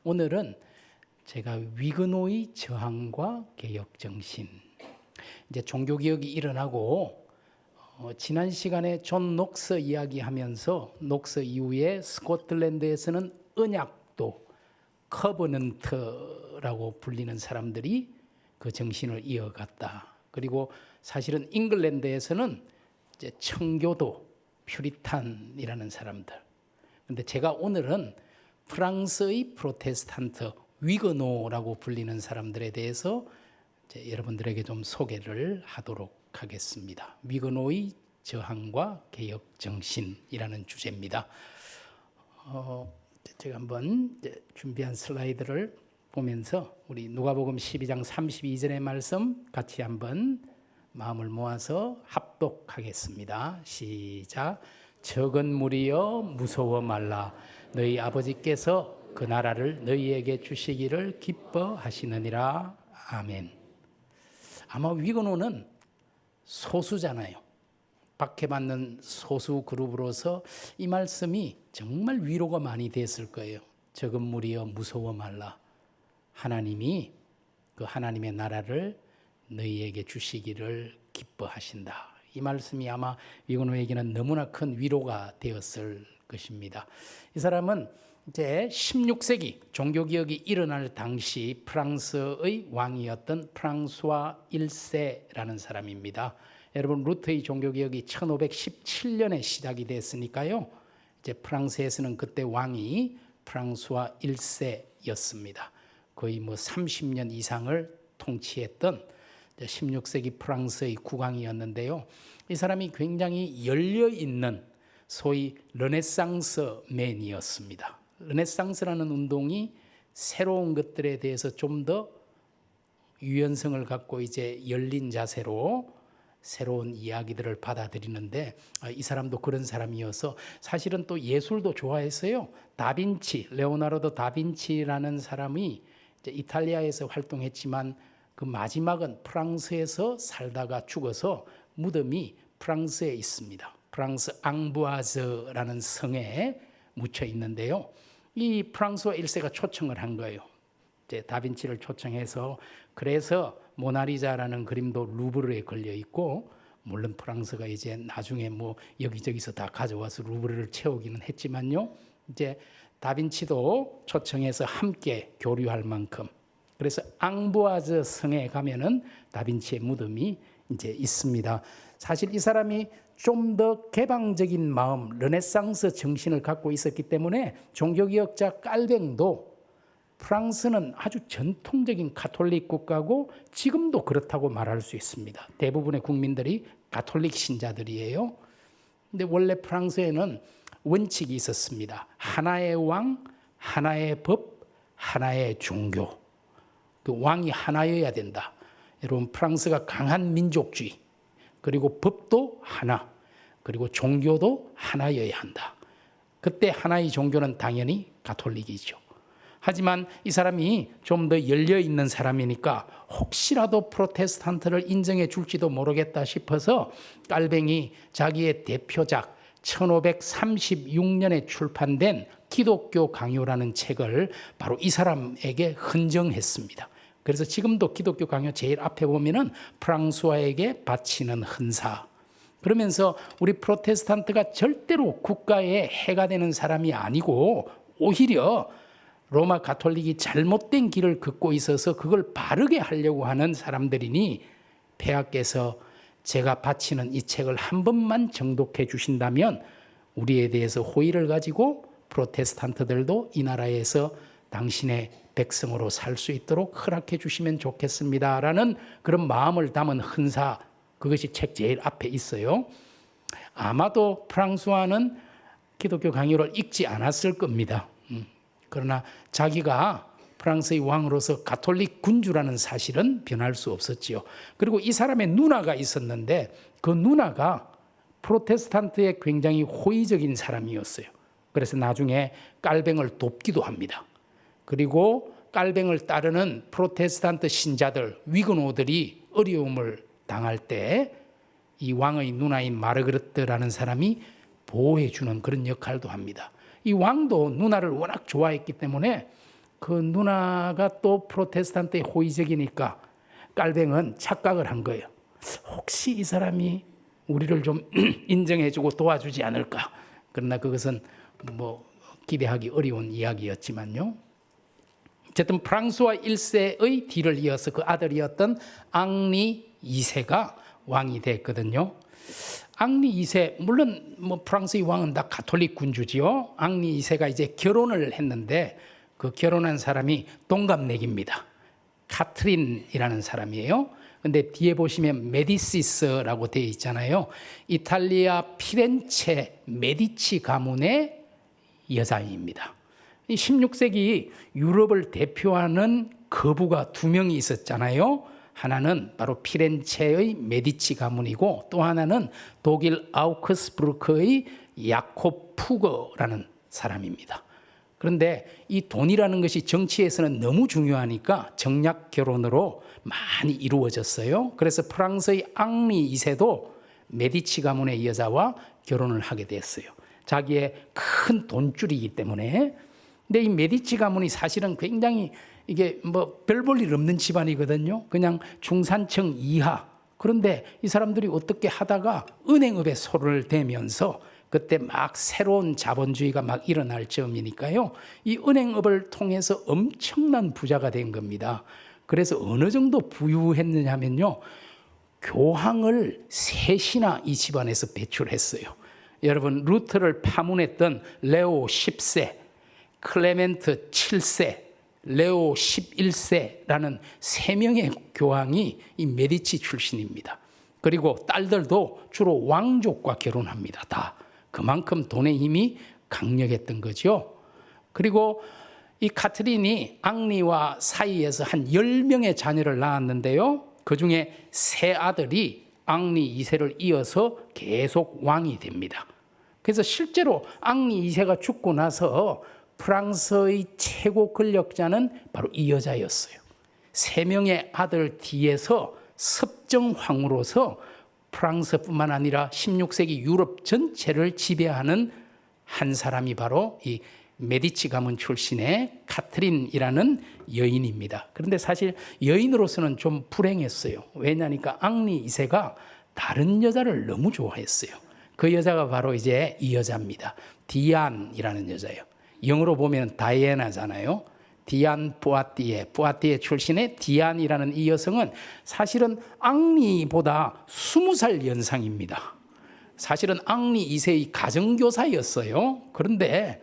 오늘은 제가 위그노의 저항과 개혁 정신, 이제 종교개혁이 일어나고 지난 시간에 존 녹스 이야기하면서 녹스 이후에 스코틀랜드에서는 언약도 커버넌트라고 불리는 사람들이 그 정신을 이어갔다. 그리고 사실은 잉글랜드에서는 이제 청교도, 퓨리탄이라는 사람들. 근데 제가 오늘은 프랑스의 프로테스탄트, 위그노라고 불리는 사람들에 대해서 이제 여러분들에게 좀 소개를 하도록 하겠습니다. 위그노의 저항과 개혁 정신이라는 주제입니다. 제가 한번 준비한 슬라이드를 보면서 우리 누가복음 12장 32절의 말씀 같이 한번 마음을 모아서 합독하겠습니다. 시작. 적은 무리여 무서워 말라. 너희 아버지께서 그 나라를 너희에게 주시기를 기뻐하시느니라. 아멘. 아마 위그노는 소수잖아요. 박해받는 소수 그룹으로서 이 말씀이 정말 위로가 많이 됐을 거예요. 적은 무리여 무서워 말라. 하나님이 그 하나님의 나라를 너희에게 주시기를 기뻐하신다. 이 말씀이 아마 위그노에게는 너무나 큰 위로가 되었을 것입니다. 이 사람은 이제 16세기 종교개혁이 일어날 당시 프랑스의 왕이었던 프랑수아 1세라는 사람입니다. 여러분 루터의 종교개혁이 1517년에 시작이 됐으니까요. 이제 프랑스에서는 그때 왕이 프랑수아 1세였습니다. 거의 30년 이상을 통치했던 16세기 프랑스의 국왕이었는데요. 이 사람이 굉장히 열려있는 소위 르네상스 맨이었습니다. 르네상스라는 운동이 새로운 것들에 대해서 좀 더 유연성을 갖고 이제 열린 자세로 새로운 이야기들을 받아들이는데 이 사람도 그런 사람이어서 사실은 또 예술도 좋아했어요. 다빈치, 레오나르도 다빈치라는 사람이 이제 이탈리아에서 활동했지만 그 마지막은 프랑스에서 살다가 죽어서 무덤이 프랑스에 있습니다. 프랑스 앙부아즈라는 성에 묻혀 있는데요. 이 프랑스와 1세가 초청을 한 거예요. 이제 다빈치를 초청해서 그래서 모나리자라는 그림도 루브르에 걸려 있고 물론 프랑스가 이제 나중에 여기저기서 다 가져와서 루브르를 채우기는 했지만요. 이제 다빈치도 초청해서 함께 교류할 만큼 그래서 앙부아즈 성에 가면은 다빈치의 무덤이 이제 있습니다. 사실 이 사람이 좀 더 개방적인 마음, 르네상스 정신을 갖고 있었기 때문에 종교개혁자 깔뱅도 프랑스는 아주 전통적인 가톨릭 국가고 지금도 그렇다고 말할 수 있습니다. 대부분의 국민들이 가톨릭 신자들이에요. 근데 원래 프랑스에는 원칙이 있었습니다. 하나의 왕, 하나의 법, 하나의 종교. 그 왕이 하나여야 된다. 여러분 프랑스가 강한 민족주의, 그리고 법도 하나, 그리고 종교도 하나여야 한다. 그때 하나의 종교는 당연히 가톨릭이죠. 하지만 이 사람이 좀 더 열려있는 사람이니까 혹시라도 프로테스탄트를 인정해 줄지도 모르겠다 싶어서 깔뱅이 자기의 대표작 1536년에 출판된 기독교 강요라는 책을 바로 이 사람에게 헌정했습니다. 그래서 지금도 기독교 강요 제일 앞에 보면은 프랑스와에게 바치는 헌사. 그러면서 우리 프로테스탄트가 절대로 국가에 해가 되는 사람이 아니고 오히려 로마 가톨릭이 잘못된 길을 걷고 있어서 그걸 바르게 하려고 하는 사람들이니 폐하께서 제가 바치는 이 책을 한 번만 정독해 주신다면 우리에 대해서 호의를 가지고 프로테스탄트들도 이 나라에서 당신의 백성으로 살 수 있도록 허락해 주시면 좋겠습니다라는 그런 마음을 담은 헌사, 그것이 책 제일 앞에 있어요. 아마도 프랑스와는 기독교 강요를 읽지 않았을 겁니다. 그러나 자기가 프랑스의 왕으로서 가톨릭 군주라는 사실은 변할 수 없었지요. 그리고 이 사람의 누나가 있었는데 그 누나가 프로테스탄트에 굉장히 호의적인 사람이었어요. 그래서 나중에 깔뱅을 돕기도 합니다. 그리고 깔뱅을 따르는 프로테스탄트 신자들, 위그노들이 어려움을 당할 때 이 왕의 누나인 마르그르트라는 사람이 보호해 주는 그런 역할도 합니다. 이 왕도 누나를 워낙 좋아했기 때문에 그 누나가 또 프로테스탄트의 호의적이니까 깔뱅은 착각을 한 거예요. 혹시 이 사람이 우리를 좀 인정해주고 도와주지 않을까. 그러나 그것은 뭐 기대하기 어려운 이야기였지만요. 어쨌든 프랑스와 1세의 뒤를 이어서 그 아들이었던 앙리 2세가 왕이 됐거든요. 앙리 2세, 물론 뭐 프랑스의 왕은 다 가톨릭 군주지요. 앙리 2세가 이제 결혼을 했는데 그 결혼한 사람이 동갑내기입니다. 카트린이라는 사람이에요. 근데 뒤에 보시면 메디시스라고 되어 있잖아요. 이탈리아 피렌체 메디치 가문의 여자입니다. 16세기 유럽을 대표하는 거부가 두 명이 있었잖아요. 하나는 바로 피렌체의 메디치 가문이고 또 하나는 독일 아우크스부르크의 야콥 푸거라는 사람입니다. 그런데 이 돈이라는 것이 정치에서는 너무 중요하니까 정략 결혼으로 많이 이루어졌어요. 그래서 프랑스의 앙리 2세도 메디치 가문의 여자와 결혼을 하게 됐어요. 자기의 큰 돈줄이기 때문에. 근데 이 메디치 가문이 사실은 굉장히 이게 뭐 별 볼 일 없는 집안이거든요. 그냥 중산층 이하. 그런데 이 사람들이 어떻게 하다가 은행업에 손을 대면서 그때 막 새로운 자본주의가 막 일어날 즈음이니까요. 이 은행업을 통해서 엄청난 부자가 된 겁니다. 그래서 어느 정도 부유했느냐면요. 교황을 셋이나 이 집안에서 배출했어요. 여러분 루터를 파문했던 레오 10세, 클레멘트 7세, 레오 11세라는 세 명의 교황이 이 메디치 출신입니다. 그리고 딸들도 주로 왕족과 결혼합니다. 다 그만큼 돈의 힘이 강력했던 거죠. 그리고 이 카트린이 앙리와 사이에서 한 10명의 자녀를 낳았는데요. 그중에 세 아들이 앙리 2세를 이어서 계속 왕이 됩니다. 그래서 실제로 앙리 2세가 죽고 나서 프랑스의 최고 권력자는 바로 이 여자였어요. 세 명의 아들 뒤에서 섭정왕으로서 프랑스뿐만 아니라 16세기 유럽 전체를 지배하는 한 사람이 바로 이 메디치 가문 출신의 카트린이라는 여인입니다. 그런데 사실 여인으로서는 좀 불행했어요. 왜냐니까 앙리 2세가 다른 여자를 너무 좋아했어요. 그 여자가 바로 이제 이 여자입니다. 디안이라는 여자예요. 영어로 보면 다이애나잖아요. 디안 부아티에 출신의 디안이라는 이 여성은 사실은 앙리보다 20살 연상입니다. 사실은 앙리 2세의 가정교사였어요. 그런데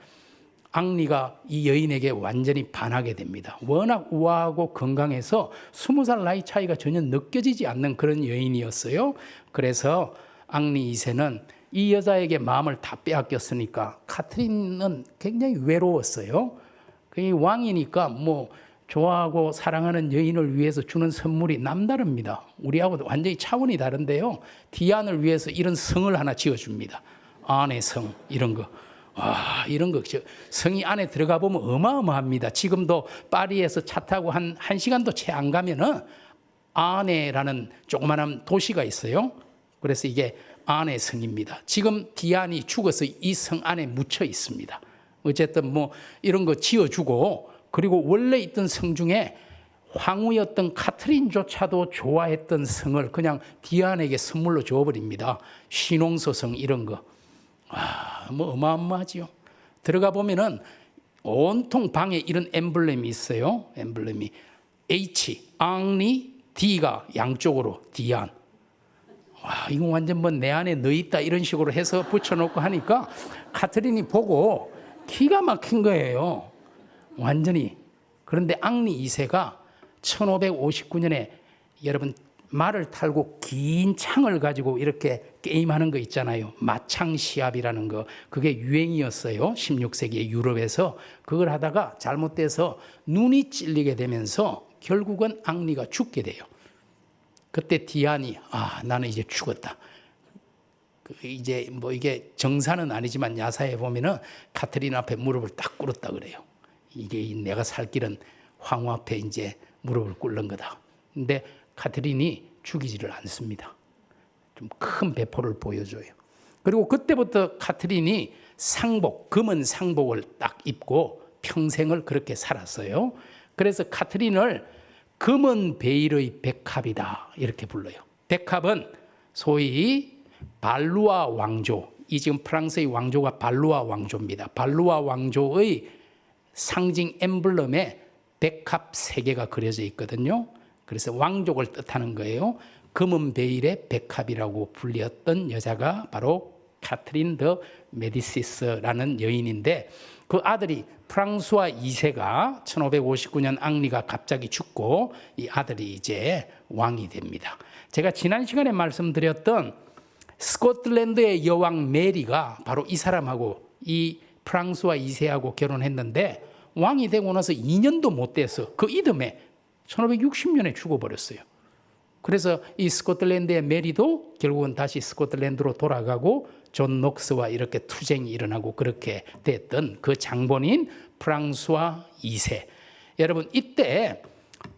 앙리가 이 여인에게 완전히 반하게 됩니다. 워낙 우아하고 건강해서 20살 나이 차이가 전혀 느껴지지 않는 그런 여인이었어요. 그래서 앙리 2세는 이 여자에게 마음을 다 빼앗겼으니까 카트린은 굉장히 외로웠어요. 그 왕이니까 뭐 좋아하고 사랑하는 여인을 위해서 주는 선물이 남다릅니다. 우리하고 완전히 차원이 다른데요. 디안을 위해서 이런 성을 하나 지어줍니다. 안의 성 이런 거. 와, 이런 거 성이 안에 들어가 보면 어마어마합니다. 지금도 파리에서 차 타고 한 시간도 채 안 가면은 아네라는 조그마한 도시가 있어요. 그래서 이게 아네 성입니다. 지금 디안이 죽어서 이 성 안에 묻혀 있습니다. 어쨌든 뭐 이런 거 지어주고 그리고 원래 있던 성 중에 황후였던 카트린조차도 좋아했던 성을 그냥 디안에게 선물로 줘버립니다. 신홍서성 이런 거. 뭐 어마어마하지요. 들어가 보면은 온통 방에 이런 엠블렘이 있어요. 엠블렘이 H, 앙리, D가 양쪽으로 디안. 이거 완전 뭐 내 안에 너 있다 이런 식으로 해서 붙여놓고 하니까 카트린이 보고 기가 막힌 거예요. 완전히. 그런데 앙리 2세가 1559년에 여러분 말을 탈고 긴 창을 가지고 이렇게 게임하는 거 있잖아요. 마창 시합이라는 거. 그게 유행이었어요. 16세기의 유럽에서. 그걸 하다가 잘못돼서 눈이 찔리게 되면서 결국은 앙리가 죽게 돼요. 그때 디안이 나는 이제 죽었다. 이제 뭐 이게 정사는 아니지만 야사에 보면은 카트린 앞에 무릎을 딱 꿇었다 그래요. 이게 내가 살 길은 황후 앞에 이제 무릎을 꿇는 거다. 근데 카트린이 죽이지를 않습니다. 좀 큰 배포를 보여줘요. 그리고 그때부터 카트린이 상복, 검은 상복을 딱 입고 평생을 그렇게 살았어요. 그래서 카트린을 검은 베일의 백합이다 이렇게 불러요. 백합은 소위 발루아 왕조, 이 지금 프랑스의 왕조가 발루아 왕조입니다. 발루아 왕조의 상징 엠블럼에 백합 3개가 그려져 있거든요. 그래서 왕족을 뜻하는 거예요. 검은 베일의 백합이라고 불렸던 여자가 바로 카트린 더 메디시스라는 여인인데, 그 아들이 프랑수아 2세가 1559년 앙리가 갑자기 죽고 이 아들이 이제 왕이 됩니다. 제가 지난 시간에 말씀드렸던 스코틀랜드의 여왕 메리가 바로 이 사람하고, 이 프랑수아 2세하고 결혼했는데 왕이 되고 나서 2년도 못 돼서 그 이듬해 1560년에 죽어버렸어요. 그래서 이 스코틀랜드의 메리도 결국은 다시 스코틀랜드로 돌아가고 존 녹스와 이렇게 투쟁이 일어나고 그렇게 됐던 그 장본인 프랑수아 2세. 여러분, 이때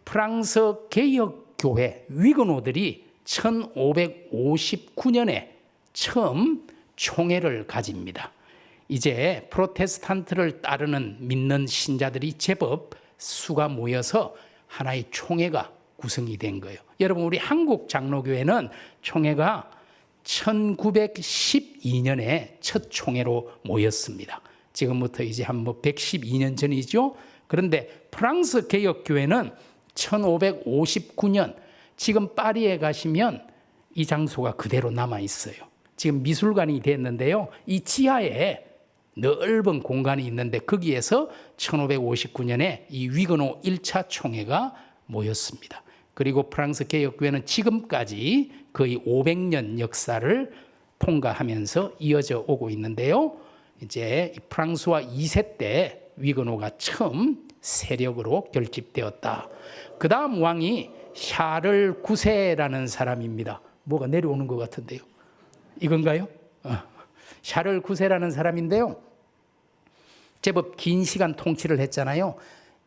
프랑스 개혁교회 위그노들이 1559년에 처음 총회를 가집니다. 이제 프로테스탄트를 따르는 믿는 신자들이 제법 수가 모여서 하나의 총회가 구성이 된 거예요. 여러분, 우리 한국 장로교회는 총회가 1912년에 첫 총회로 모였습니다. 지금부터 이제 한 112년 전이죠. 그런데 프랑스 개혁교회는 1559년, 지금 파리에 가시면 이 장소가 그대로 남아 있어요. 지금 미술관이 됐는데요. 이 지하에 넓은 공간이 있는데 거기에서 1559년에 이 위그노 1차 총회가 모였습니다. 그리고 프랑스 개혁교회는 지금까지 거의 500년 역사를 통과하면서 이어져 오고 있는데요. 이제 프랑스와 2세 때 위그노가 처음 세력으로 결집되었다. 그 다음 왕이 샤를 9세라는 사람입니다. 뭐가 내려오는 것 같은데요. 이건가요? 샤를 9세라는 사람인데요. 제법 긴 시간 통치를 했잖아요.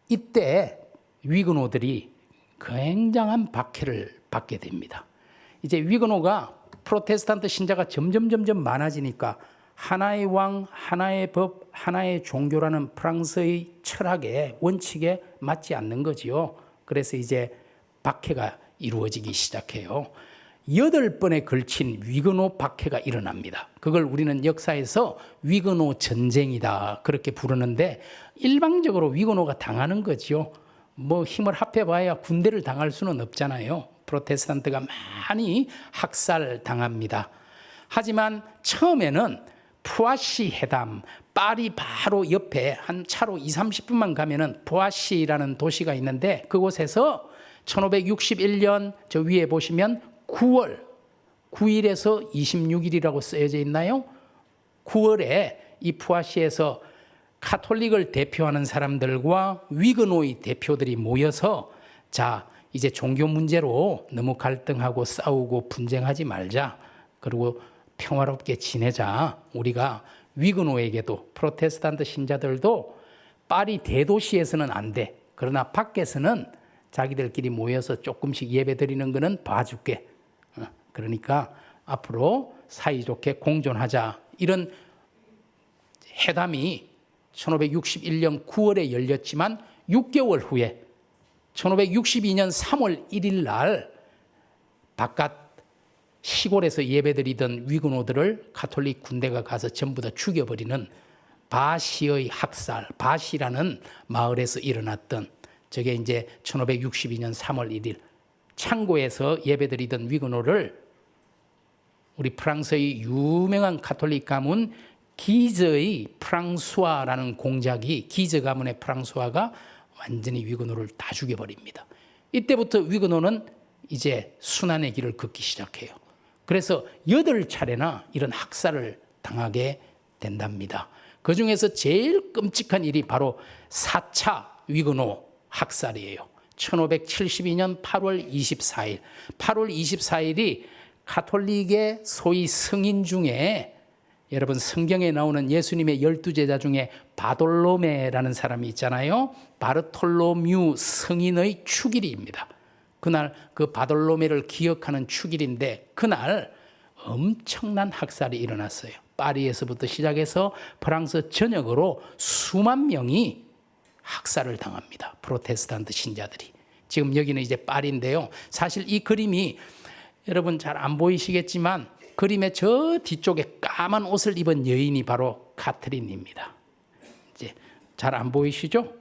이때 위그노들이 굉장한 박해를 받게 됩니다. 이제 위그노가 프로테스탄트 신자가 점점 많아지니까 하나의 왕, 하나의 법, 하나의 종교라는 프랑스의 철학에, 원칙에 맞지 않는 거지요. 그래서 이제 박해가 이루어지기 시작해요. 8번에 걸친 위그노 박해가 일어납니다. 그걸 우리는 역사에서 위그노 전쟁이다 그렇게 부르는데, 일방적으로 위그노가 당하는 거죠. 뭐 힘을 합해봐야 군대를 당할 수는 없잖아요. 프로테스탄트가 많이 학살당합니다. 하지만 처음에는 푸아시 해담, 파리 바로 옆에 한 차로 20-30분만 가면은 푸아시라는 도시가 있는데, 그곳에서 1561년 저 위에 보시면 9월 9일에서 26일이라고 쓰여져 있나요? 9월에 이 푸아시에서 카톨릭을 대표하는 사람들과 위그노의 대표들이 모여서, 자, 이제 종교 문제로 너무 갈등하고 싸우고 분쟁하지 말자. 그리고 평화롭게 지내자. 우리가 위그노에게도, 프로테스탄트 신자들도 파리 대도시에서는 안 돼. 그러나 밖에서는 자기들끼리 모여서 조금씩 예배 드리는 거는 봐줄게. 그러니까 앞으로 사이좋게 공존하자. 이런 회담이 1561년 9월에 열렸지만 6개월 후에 1562년 3월 1일 날 바깥 시골에서 예배드리던 위그노들을 가톨릭 군대가 가서 전부 다 죽여버리는 바시의 학살, 바시라는 마을에서 일어났던, 저게 이제 1562년 3월 1일 창고에서 예배드리던 위그노를 우리 프랑스의 유명한 가톨릭 가문 기저의 프랑수아라는 공작이, 기저 가문의 프랑수아가 완전히 위그노를 다 죽여버립니다. 이때부터 위그노는 이제 순환의 길을 걷기 시작해요. 그래서 8차례나 이런 학살을 당하게 된답니다. 그 중에서 제일 끔찍한 일이 바로 4차 위그노 학살이에요. 1572년 8월 24일. 8월 24일이 가톨릭의 소위 성인 중에, 여러분 성경에 나오는 예수님의 12제자 중에 바돌로메라는 사람이 있잖아요. 바르톨로뮤 성인의 축일입니다. 그날 그 바돌로메를 기억하는 축일인데, 그날 엄청난 학살이 일어났어요. 파리에서부터 시작해서 프랑스 전역으로 수만 명이 학살을 당합니다. 프로테스탄트 신자들이. 지금 여기는 이제 파리인데요. 사실 이 그림이 여러분 잘 안 보이시겠지만 그림의 저 뒤쪽에 까만 옷을 입은 여인이 바로 카트린입니다. 이제 잘 안 보이시죠?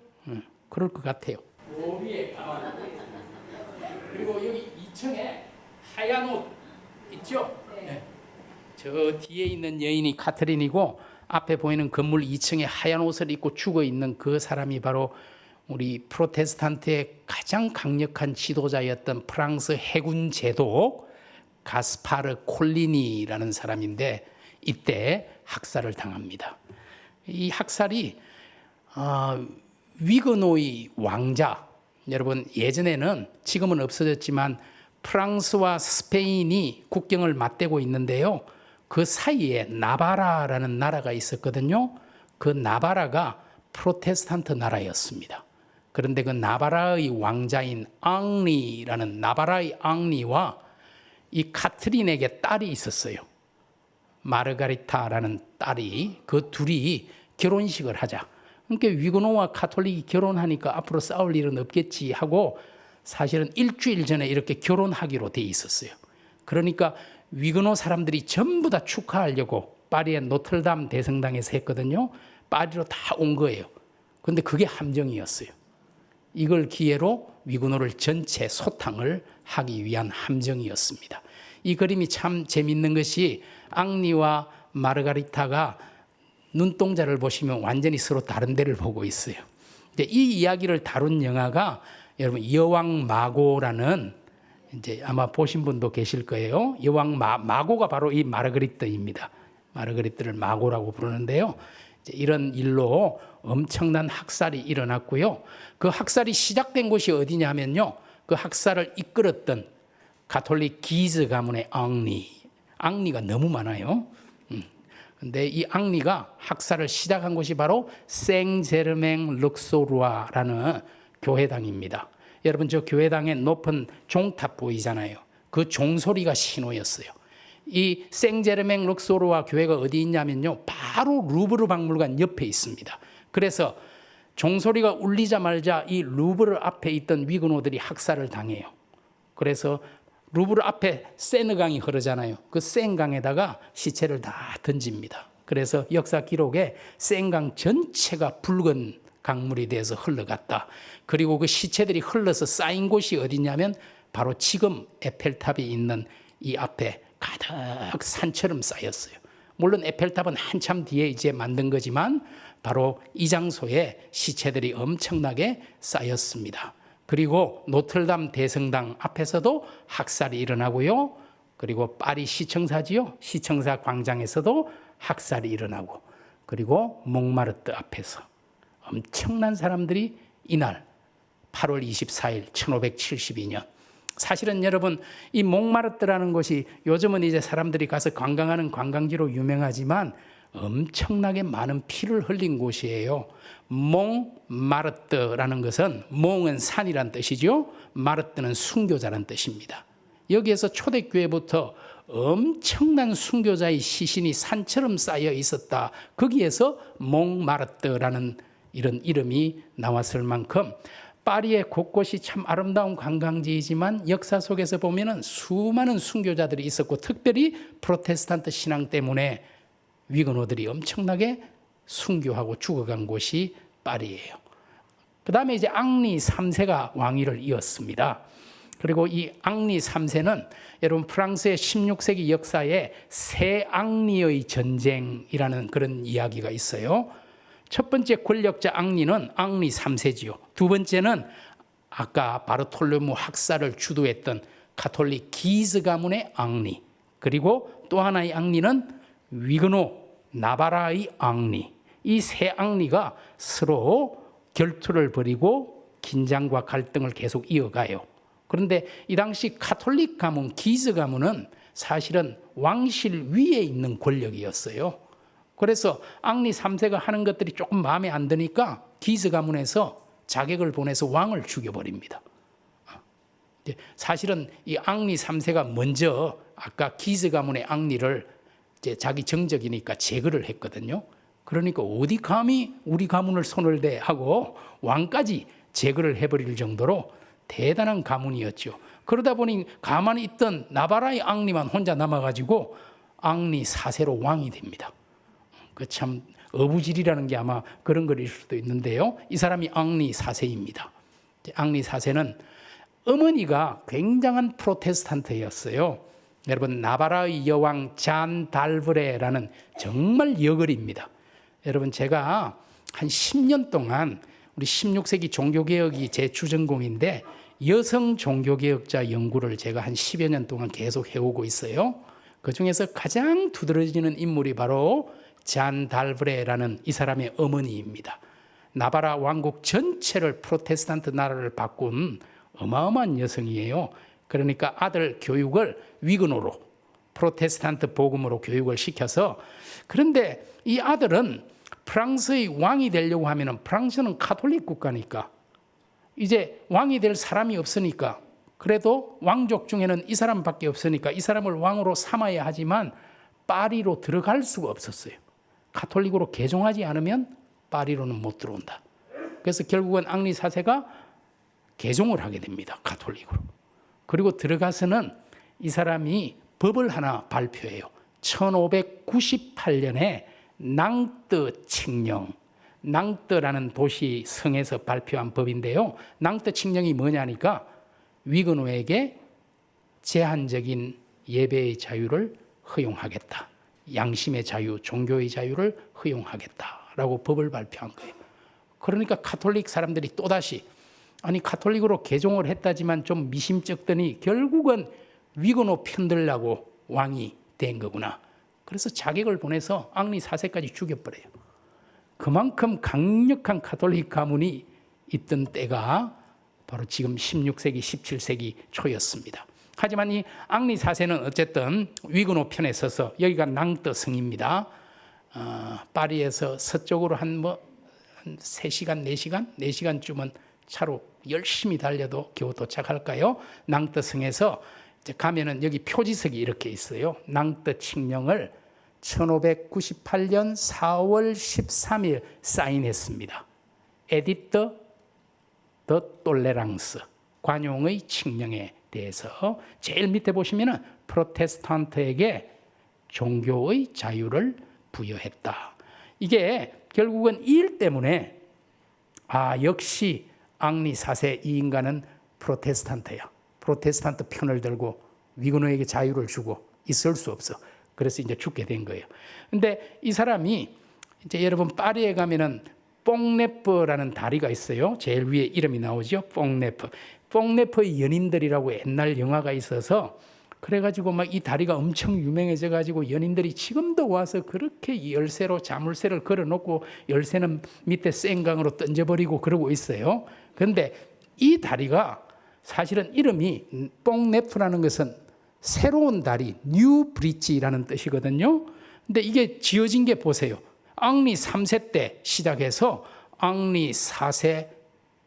그럴 것 같아요. 머리에 까만. 그리고 여기 2층에 하얀 옷 있죠? 네. 저 뒤에 있는 여인이 카트린이고 앞에 보이는 건물 2층에 하얀 옷을 입고 죽어 있는 그 사람이 바로 우리 프로테스탄트의 가장 강력한 지도자였던 프랑스 해군 제독 가스파르 콜리니라는 사람인데 이때 학살을 당합니다. 이 학살이 위그노의 왕자, 여러분 예전에는 지금은 없어졌지만 프랑스와 스페인이 국경을 맞대고 있는데요. 그 사이에 나바라라는 나라가 있었거든요. 그 나바라가 프로테스탄트 나라였습니다. 그런데 그 나바라의 왕자인 앙리라는 나바라의 앙리와 이 카트린에게 딸이 있었어요. 마르가리타라는 딸이, 그 둘이 결혼식을 하자. 그러니까 위그노와 카톨릭이 결혼하니까 앞으로 싸울 일은 없겠지 하고 사실은 일주일 전에 이렇게 결혼하기로 돼 있었어요. 그러니까 위그노 사람들이 전부 다 축하하려고 파리의 노틀담 대성당에서 했거든요. 파리로 다 온 거예요. 그런데 그게 함정이었어요. 이걸 기회로 위그노를 전체 소탕을 하기 위한 함정이었습니다. 이 그림이 참 재밌는 것이 앙리와 마르가리타가 눈동자를 보시면 완전히 서로 다른 데를 보고 있어요. 이제 이 이야기를 다룬 영화가 여러분 여왕 마고라는 이제 아마 보신 분도 계실 거예요. 여왕 마고가 바로 이 마르그리트입니다. 마르그리트를 마고라고 부르는데요. 이제 이런 일로 엄청난 학살이 일어났고요. 그 학살이 시작된 곳이 어디냐면요. 그 학살을 이끌었던 가톨릭 기즈 가문의 앙리가 너무 많아요. 근데 이 앙리가 학살을 시작한 곳이 바로 생제르맹 럭소루아라는 교회당입니다. 여러분 저 교회당에 높은 종탑 보이잖아요. 그 종소리가 신호였어요. 이 생제르맹 럭소루아 교회가 어디 있냐면요. 바로 루브르 박물관 옆에 있습니다. 그래서 종소리가 울리자마자 이 루브르 앞에 있던 위그노들이 학살을 당해요. 그래서 루브르 앞에 세느강이 흐르잖아요. 그 센강에다가 시체를 다 던집니다. 그래서 역사 기록에 센강 전체가 붉은 강물이 돼서 흘러갔다. 그리고 그 시체들이 흘러서 쌓인 곳이 어디냐면 바로 지금 에펠탑이 있는 이 앞에 가득 산처럼 쌓였어요. 물론 에펠탑은 한참 뒤에 이제 만든 거지만 바로 이 장소에 시체들이 엄청나게 쌓였습니다. 그리고 노틀담 대성당 앞에서도 학살이 일어나고요. 그리고 파리 시청사지요. 시청사 광장에서도 학살이 일어나고 그리고 몽마르트 앞에서 엄청난 사람들이 이날 8월 24일 1572년 사실은 여러분 이 몽마르트라는 곳이 요즘은 이제 사람들이 가서 관광하는 관광지로 유명하지만 엄청나게 많은 피를 흘린 곳이에요. 몽마르트라는 것은 몽은 산이란 뜻이죠. 마르트는 순교자란 뜻입니다. 여기에서 초대교회부터 엄청난 순교자의 시신이 산처럼 쌓여 있었다. 거기에서 몽마르트라는 이런 이름이 나왔을 만큼 파리의 곳곳이 참 아름다운 관광지이지만 역사 속에서 보면은 수많은 순교자들이 있었고 특별히 프로테스탄트 신앙 때문에 위그노들이 엄청나게 순교하고 죽어간 곳이 파리예요. 그 다음에 이제 앙리 3세가 왕위를 이었습니다. 그리고 이 앙리 3세는 여러분 프랑스의 16세기 역사에 세 앙리의 전쟁이라는 그런 이야기가 있어요. 첫 번째 권력자 앙리는 앙리 3세지요. 두 번째는 아까 바르톨로메 학살을 주도했던 가톨릭 기즈 가문의 앙리. 그리고 또 하나의 앙리는 위그노 나바라의 앙리. 이 세 앙리가 서로 결투를 벌이고 긴장과 갈등을 계속 이어가요. 그런데 이 당시 가톨릭 가문 기즈 가문은 사실은 왕실 위에 있는 권력이었어요. 그래서 앙리 3세가 하는 것들이 조금 마음에 안 드니까 기즈 가문에서 자객을 보내서 왕을 죽여버립니다. 사실은 이 앙리 3세가 먼저 아까 기즈 가문의 앙리를 이제 자기 정적이니까 제거를 했거든요. 그러니까 어디 감히 우리 가문을 손을 대 하고 왕까지 제거를 해버릴 정도로 대단한 가문이었죠. 그러다 보니 가만히 있던 나바라의 앙리만 혼자 남아가지고 앙리 4세로 왕이 됩니다. 그 참 어부질이라는 게 아마 그런 거일 수도 있는데요. 이 사람이 앙리 4세입니다. 앙리 4세는 어머니가 굉장한 프로테스탄트였어요. 여러분, 나바라의 여왕 잔 달브레라는 정말 여걸입니다. 여러분, 제가 한 10년 동안 우리 16세기 종교개혁이 제 주전공인데 여성 종교개혁자 연구를 제가 한 10여 년 동안 계속 해오고 있어요. 그중에서 가장 두드러지는 인물이 바로 잔 달브레라는 이 사람의 어머니입니다. 나바라 왕국 전체를 프로테스탄트 나라를 바꾼 어마어마한 여성이에요. 그러니까 아들 교육을 위근호로 프로테스탄트 복음으로 교육을 시켜서, 그런데 이 아들은 프랑스의 왕이 되려고 하면 프랑스는 카톨릭 국가니까 이제 왕이 될 사람이 없으니까, 그래도 왕족 중에는 이 사람밖에 없으니까 이 사람을 왕으로 삼아야 하지만 파리로 들어갈 수가 없었어요. 카톨릭으로 개종하지 않으면 파리로는 못 들어온다. 그래서 결국은 앙리 4세가 개종을 하게 됩니다. 카톨릭으로. 그리고 들어가서는 이 사람이 법을 하나 발표해요. 1598년에 낭뜨 칙령, 낭뜨라는 도시 성에서 발표한 법인데요. 낭뜨 칙령이 뭐냐니까 위근호에게 제한적인 예배의 자유를 허용하겠다. 양심의 자유, 종교의 자유를 허용하겠다라고 법을 발표한 거예요. 그러니까 카톨릭 사람들이 또다시, 아니 카톨릭으로 개종을 했다지만 좀 미심쩍더니 결국은 위근호 편들라고 왕이 된 거구나. 그래서 자객을 보내서 앙리 4세까지 죽여버려요. 그만큼 강력한 카톨릭 가문이 있던 때가 바로 지금 16세기, 17세기 초였습니다. 하지만 이 앙리 4세는 어쨌든 위근호 편에 서서, 여기가 낭떠 성입니다. 파리에서 서쪽으로 한 3시간, 4시간? 4시간쯤은 차로 열심히 달려도 겨우 도착할까요? 낭떠 성에서 이제 가면은 여기 표지석이 이렇게 있어요. 낭떠 칙령을 1598년 4월 13일 사인했습니다. 에디트 더 톨레랑스, 관용의 칙령에 대해서 제일 밑에 보시면은 프로테스탄트에게 종교의 자유를 부여했다. 이게 결국은 이 일 때문에 역시 앙리 4세 이 인간은 프로테스탄트야. 프로테스탄트 편을 들고 위근호에게 자유를 주고 있을 수 없어. 그래서 이제 죽게 된 거예요. 근데 이 사람이 이제 여러분 파리에 가면은 뽕네프라는 다리가 있어요. 제일 위에 이름이 나오죠. 뽕네프. 뽕네프의 연인들이라고 옛날 영화가 있어서, 그래가지고 막 이 다리가 엄청 유명해져가지고 연인들이 지금도 와서 그렇게 열쇠로 자물쇠를 걸어놓고 열쇠는 밑에 생강으로 던져버리고 그러고 있어요. 그런데 이 다리가 사실은 이름이 뽕네프라는 것은 새로운 다리, 뉴 브릿지라는 뜻이거든요. 근데 이게 지어진 게 보세요. 앙리 3세 때 시작해서 앙리 4세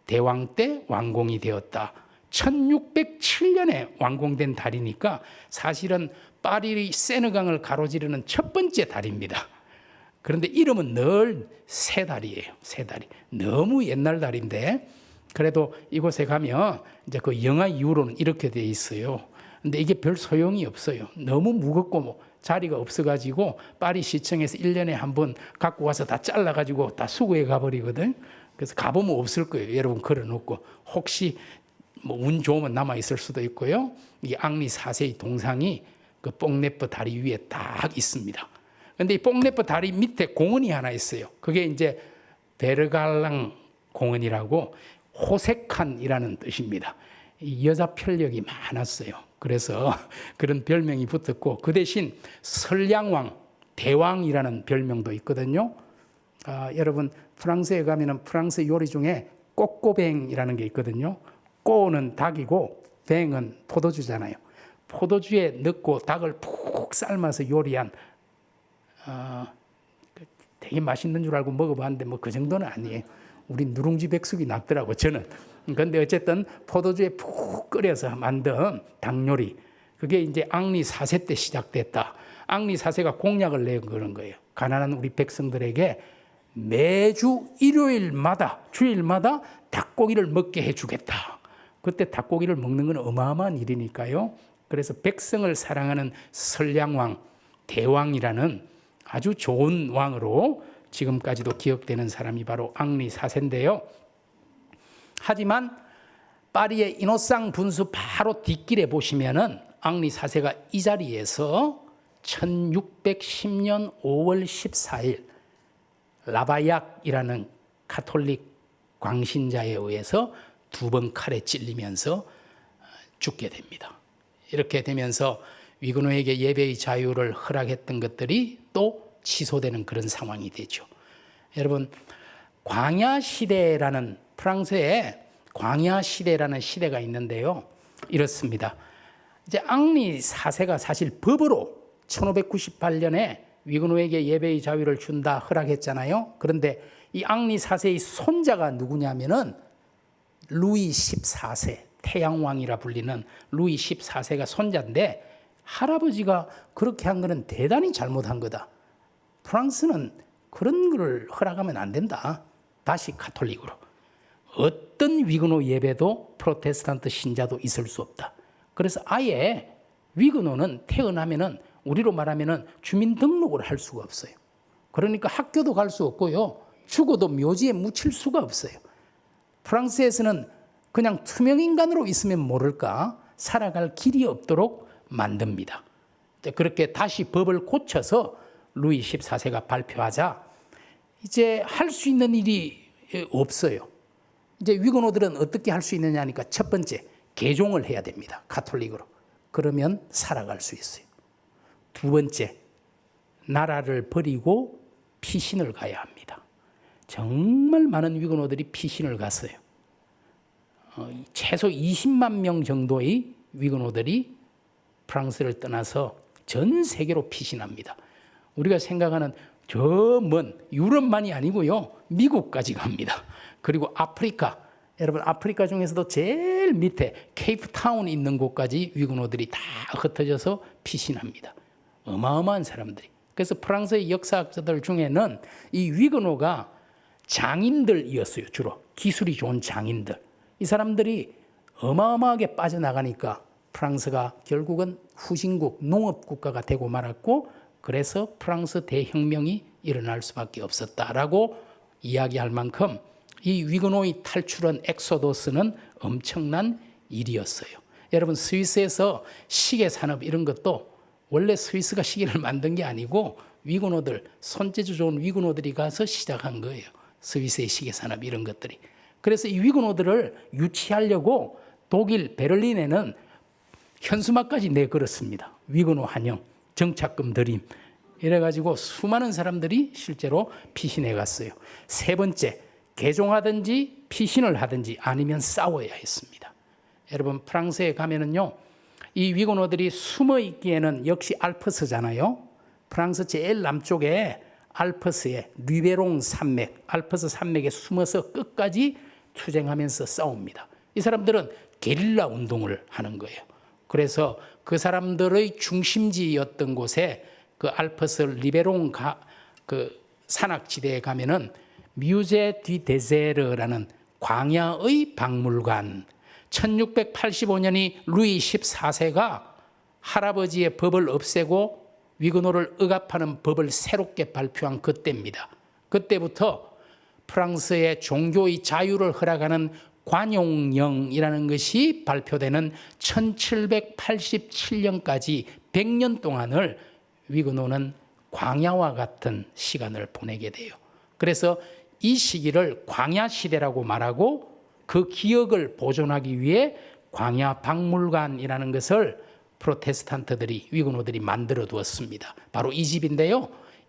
대왕 때 완공이 되었다. 1607년에 완공된 다리니까 사실은 파리 세느강을 가로지르는 첫 번째 다리입니다. 그런데 이름은 늘 새 다리예요. 새 다리. 너무 옛날 다리인데, 그래도 이곳에 가면 이제 그 영화 이후로는 이렇게 돼 있어요. 근데 이게 별 소용이 없어요. 너무 무겁고 자리가 없어가지고 파리 시청에서 1년에 한 번 갖고 와서 다 잘라가지고 다 수거해 가버리거든. 그래서 가보면 없을 거예요. 여러분 걸어놓고 혹시 운 좋으면 남아 있을 수도 있고요. 이 앙리 4세의 동상이 그 뽕네프 다리 위에 딱 있습니다. 그런데 이 뽕네프 다리 밑에 공원이 하나 있어요. 그게 이제 베르갈랑 공원이라고 호색한이라는 뜻입니다. 이 여자 편력이 많았어요. 그래서 그런 별명이 붙었고, 그 대신 설량왕, 대왕이라는 별명도 있거든요. 여러분 프랑스에 가면은 프랑스 요리 중에 꼬꼬뱅이라는 게 있거든요. 꼬는 닭이고 뱅은 포도주잖아요. 포도주에 넣고 닭을 푹 삶아서 요리한 되게 맛있는 줄 알고 먹어봤는데 뭐 그 정도는 아니에요. 우리 누룽지 백숙이 낫더라고 저는. 그런데 어쨌든 포도주에 푹 끓여서 만든 닭 요리, 그게 이제 앙리 4세 때 시작됐다. 앙리 4세가 공약을 내건 그런 거예요. 가난한 우리 백성들에게 매주 일요일마다 주일마다 닭고기를 먹게 해주겠다. 그때 닭고기를 먹는 건 어마어마한 일이니까요. 그래서 백성을 사랑하는 선량왕, 대왕이라는 아주 좋은 왕으로 지금까지도 기억되는 사람이 바로 앙리 4세인데요. 하지만 파리의 이노상 분수 바로 뒷길에 보시면은 앙리 4세가 이 자리에서 1610년 5월 14일 라바약이라는 가톨릭 광신자에 의해서 2번 칼에 찔리면서 죽게 됩니다. 이렇게 되면서 위그노에게 예배의 자유를 허락했던 것들이 또 취소되는 그런 상황이 되죠. 여러분, 광야 시대라는 프랑스에 광야 시대라는 시대가 있는데요. 이렇습니다. 이제 앙리 4세가 사실 법으로 1598년에 위그노에게 예배의 자유를 준다 허락했잖아요. 그런데 이 앙리 4세의 손자가 누구냐면은 루이 14세, 태양왕이라 불리는 루이 14세가 손자인데 할아버지가 그렇게 한 거는 대단히 잘못한 거다. 프랑스는 그런 걸 허락하면 안 된다. 다시 가톨릭으로. 어떤 위그노 예배도 프로테스탄트 신자도 있을 수 없다. 그래서 아예 위그노는 태어나면은 우리로 말하면은 주민등록을 할 수가 없어요. 그러니까 학교도 갈 수 없고요. 죽어도 묘지에 묻힐 수가 없어요. 프랑스에서는 그냥 투명인간으로 있으면 모를까 살아갈 길이 없도록 만듭니다. 그렇게 다시 법을 고쳐서 루이 14세가 발표하자 이제 할 수 있는 일이 없어요. 이제 위그노들은 어떻게 할 수 있느냐 하니까 첫 번째, 개종을 해야 됩니다. 가톨릭으로. 그러면 살아갈 수 있어요. 두 번째, 나라를 버리고 피신을 가야 합니다. 정말 많은 위그노들이 피신을 갔어요. 최소 20만 명 정도의 위그노들이 프랑스를 떠나서 전 세계로 피신합니다. 우리가 생각하는 저 먼 유럽만이 아니고요. 미국까지 갑니다. 그리고 아프리카, 여러분 아프리카 중에서도 제일 밑에 케이프타운 있는 곳까지 위그노들이 다 흩어져서 피신합니다. 어마어마한 사람들이. 그래서 프랑스의 역사학자들 중에는 이 위그노가 장인들이었어요. 주로 기술이 좋은 장인들. 이 사람들이 어마어마하게 빠져나가니까 프랑스가 결국은 후진국, 농업국가가 되고 말았고 그래서 프랑스 대혁명이 일어날 수밖에 없었다라고 이야기할 만큼 이 위그노의 탈출한 엑소도스는 엄청난 일이었어요. 여러분 스위스에서 시계 산업 이런 것도 원래 스위스가 시계를 만든 게 아니고 위그노들, 손재주 좋은 위그노들이 가서 시작한 거예요. 스위스의 시계 산업 이런 것들이. 그래서 이 위그노들을 유치하려고 독일 베를린에는 현수막까지 내걸었습니다. 위그노 환영, 정착금 드림. 이래가지고 수많은 사람들이 실제로 피신해 갔어요. 세 번째, 개종하든지 피신을 하든지 아니면 싸워야 했습니다. 여러분 프랑스에 가면은요, 이 위그노들이 숨어 있기에는 역시 알프스잖아요. 프랑스 제일 남쪽에 알프스의 르베롱 산맥, 알프스 산맥에 숨어서 끝까지 투쟁하면서 싸웁니다. 이 사람들은 게릴라 운동을 하는 거예요. 그래서 그 사람들의 중심지였던 곳에 그 알프스 리베롱 그 산악지대에 가면은 뮤제 디 데제르라는 광야의 박물관, 1685년이 루이 14세가 할아버지의 법을 없애고 위그노를 억압하는 법을 새롭게 발표한 그때입니다. 그때부터 프랑스의 종교의 자유를 허락하는 관용령이라는 것이 발표되는 1787년까지 100년 동안을 위그노는 광야와 같은 시간을 보내게 돼요. 그래서 이 시기를 광야 시대라고 말하고 그 기억을 보존하기 위해 광야 박물관이라는 것을 프로테스탄트들이, 위그노들이 만들어 두었습니다. 바로 이 집인데요.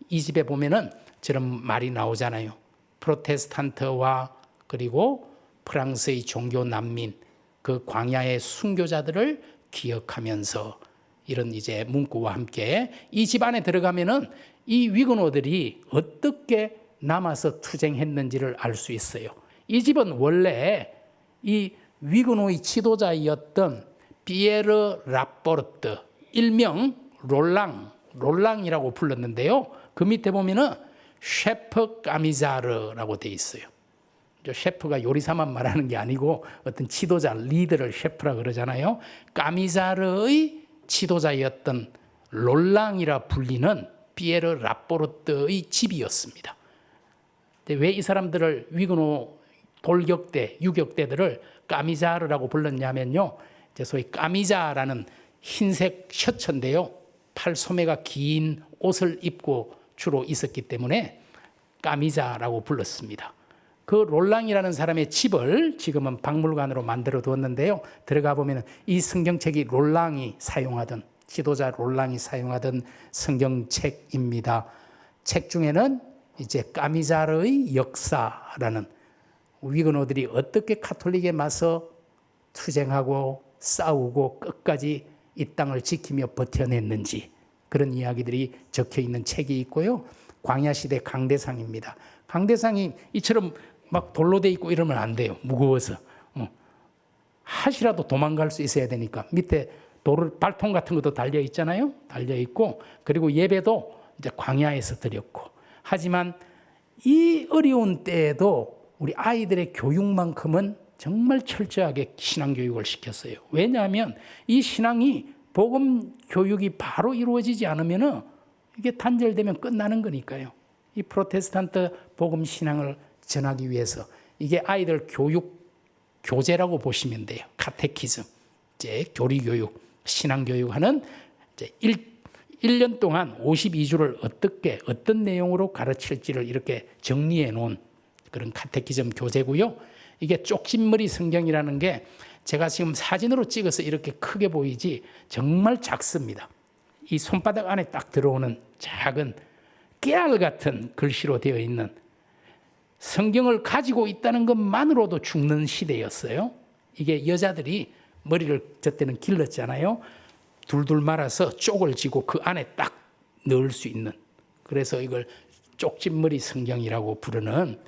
이 집에 보면은 저런 말이 나오잖아요. 프로테스탄트와 그리고 프랑스의 종교 난민, 그 광야의 순교자들을 기억하면서 이런 이제 문구와 함께 이 집 안에 들어가면은 이 위그노들이 어떻게 남아서 투쟁했는지를 알 수 있어요. 이 집은 원래 이 위그노의 지도자였던 피에르 라포르트, 일명 롤랑이라고 불렀는데요. 그 밑에 보면은 셰프 까미자르라고 돼 있어요. 셰프가 요리사만 말하는 게 아니고 어떤 지도자, 리더를 셰프라 그러잖아요. 까미자르의 지도자였던 롤랑이라 불리는 피에르 라포르트의 집이었습니다. 왜 이 사람들을 위그노 돌격대, 유격대들을 까미자르라고 불렀냐면요. 소위 까미자라는 흰색 셔츠인데요. 팔소매가 긴 옷을 입고 주로 있었기 때문에 까미자라고 불렀습니다. 그 롤랑이라는 사람의 집을 지금은 박물관으로 만들어 두었는데요. 들어가 보면 이 성경책이 롤랑이 사용하던, 지도자 롤랑이 사용하던 성경책입니다. 책 중에는 이제 까미자르의 역사라는 위그노들이 어떻게 카톨릭에 맞서 투쟁하고 싸우고 끝까지 이 땅을 지키며 버텨냈는지 그런 이야기들이 적혀 있는 책이 있고요. 광야시대 강대상입니다. 강대상이 이처럼 막 돌로 돼 있고 이러면 안 돼요. 무거워서. 하시라도 도망갈 수 있어야 되니까 밑에 발통 같은 것도 달려 있잖아요. 달려 있고 그리고 예배도 이제 광야에서 드렸고 하지만 이 어려운 때에도 우리 아이들의 교육만큼은 정말 철저하게 신앙교육을 시켰어요. 왜냐하면 이 신앙이 복음 교육이 바로 이루어지지 않으면 이게 단절되면 끝나는 거니까요. 이 프로테스탄트 복음 신앙을 전하기 위해서 이게 아이들 교육 교재라고 보시면 돼요. 카테키즘, 이제 교리교육, 신앙교육하는 이제 1년 동안 52주를 어떻게 어떤 내용으로 가르칠지를 이렇게 정리해 놓은 그런 카테키즘 교재고요. 이게 쪽진머리 성경이라는 게 제가 지금 사진으로 찍어서 이렇게 크게 보이지 정말 작습니다. 이 손바닥 안에 딱 들어오는 작은 깨알 같은 글씨로 되어 있는 성경을 가지고 있다는 것만으로도 죽는 시대였어요. 이게 여자들이 머리를 저 때는 길렀잖아요. 둘둘 말아서 쪽을 지고 그 안에 딱 넣을 수 있는, 그래서 이걸 쪽진머리 성경이라고 부르는,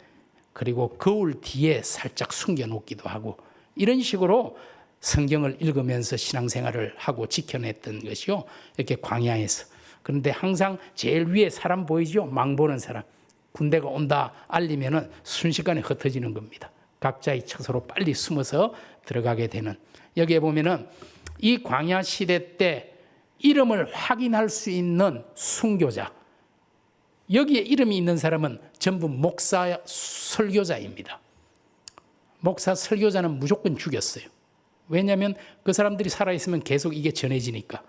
그리고 거울 뒤에 살짝 숨겨놓기도 하고 이런 식으로 성경을 읽으면서 신앙생활을 하고 지켜냈던 것이요. 이렇게 광야에서. 그런데 항상 제일 위에 사람 보이죠? 망보는 사람. 군대가 온다 알리면은 순식간에 흩어지는 겁니다. 각자의 처소로 빨리 숨어서 들어가게 되는. 여기에 보면은 이 광야 시대 때 이름을 확인할 수 있는 순교자, 여기에 이름이 있는 사람은 전부 목사 설교자입니다. 목사 설교자는 무조건 죽였어요. 왜냐하면 그 사람들이 살아있으면 계속 이게 전해지니까.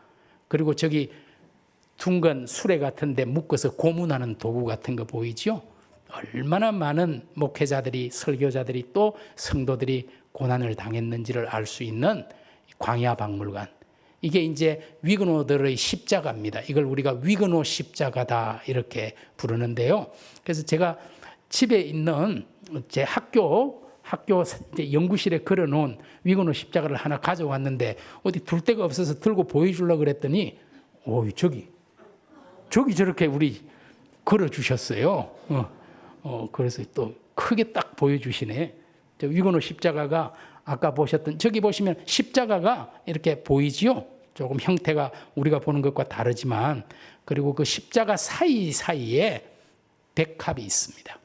그리고 저기 둥근 수레 같은 데 묶어서 고문하는 도구 같은 거 보이죠? 얼마나 많은 목회자들이, 설교자들이 또 성도들이 고난을 당했는지를 알 수 있는 광야 박물관. 이게 이제 위그노들의 십자가입니다. 이걸 우리가 위그노 십자가다 이렇게 부르는데요. 그래서 제가 집에 있는 제 학교 이제 연구실에 걸어놓은 위그노 십자가를 하나 가져왔는데 어디 둘 데가 없어서 들고 보여주려고 그랬더니 저기 저렇게 우리 걸어주셨어요. 그래서 또 크게 딱 보여주시네. 위그노 십자가가 아까 보셨던, 저기 보시면 십자가가 이렇게 보이지요? 조금 형태가 우리가 보는 것과 다르지만, 그리고 그 십자가 사이사이에 백합이 있습니다.